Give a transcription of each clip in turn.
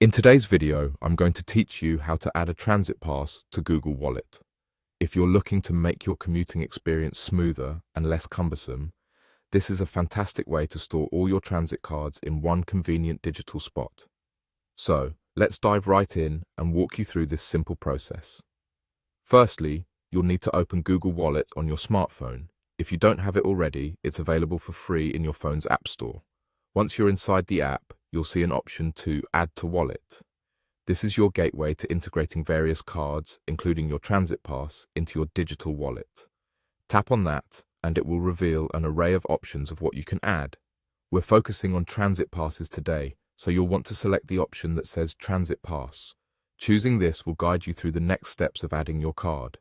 In today's video, I'm going to teach you how to add a transit pass to Google Wallet. If you're looking to make your commuting experience smoother and less cumbersome, this is a fantastic way to store all your transit cards in one convenient digital spot. So, let's dive right in and walk you through this simple process. Firstly, you'll need to open Google Wallet on your smartphone. If you don't have it already, it's available for free in your phone's App Store. Once you're inside the app, you'll see an option to Add to Wallet. This is your gateway to integrating various cards, including your transit pass, into your digital wallet. Tap on that, and it will reveal an array of options of what you can add. We're focusing on transit passes today, so you'll want to select the option that says Transit Pass. Choosing this will guide you through the next steps of adding your card.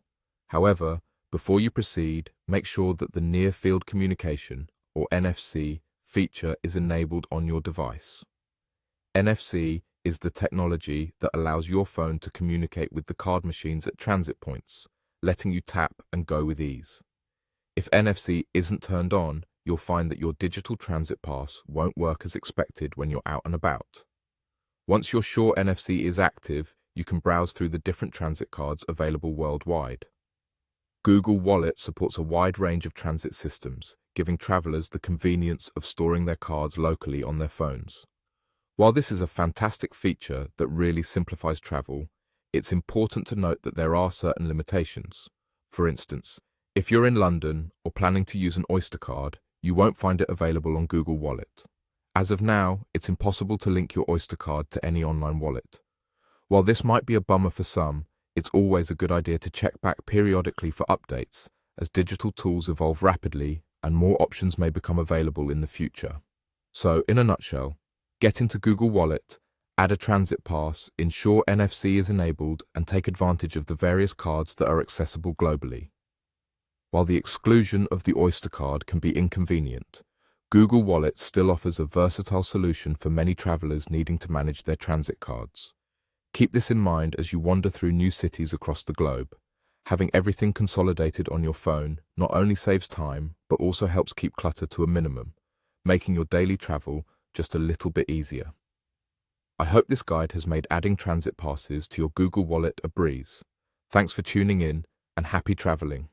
However, before you proceed, make sure that the Near Field Communication, or NFC, feature is enabled on your device. NFC is the technology that allows your phone to communicate with the card machines at transit points, letting you tap and go with ease. If NFC isn't turned on, you'll find that your digital transit pass won't work as expected when you're out and about. Once you're sure NFC is active, you can browse through the different transit cards available worldwide. Google Wallet supports a wide range of transit systems, giving travelers the convenience of storing their cards locally on their phones. While this is a fantastic feature that really simplifies travel, it's important to note that there are certain limitations. For instance, if you're in London or planning to use an Oyster card, you won't find it available on Google Wallet. As of now, it's impossible to link your Oyster card to any online wallet. While this might be a bummer for some, it's always a good idea to check back periodically for updates, as digital tools evolve rapidly and more options may become available in the future. So, in a nutshell, get into Google Wallet, add a transit pass, ensure NFC is enabled, and take advantage of the various cards that are accessible globally. While the exclusion of the Oyster card can be inconvenient, Google Wallet still offers a versatile solution for many travelers needing to manage their transit cards. Keep this in mind as you wander through new cities across the globe. Having everything consolidated on your phone not only saves time, but also helps keep clutter to a minimum, making your daily travel just a little bit easier. I hope this guide has made adding transit passes to your Google Wallet a breeze. Thanks for tuning in, and happy traveling.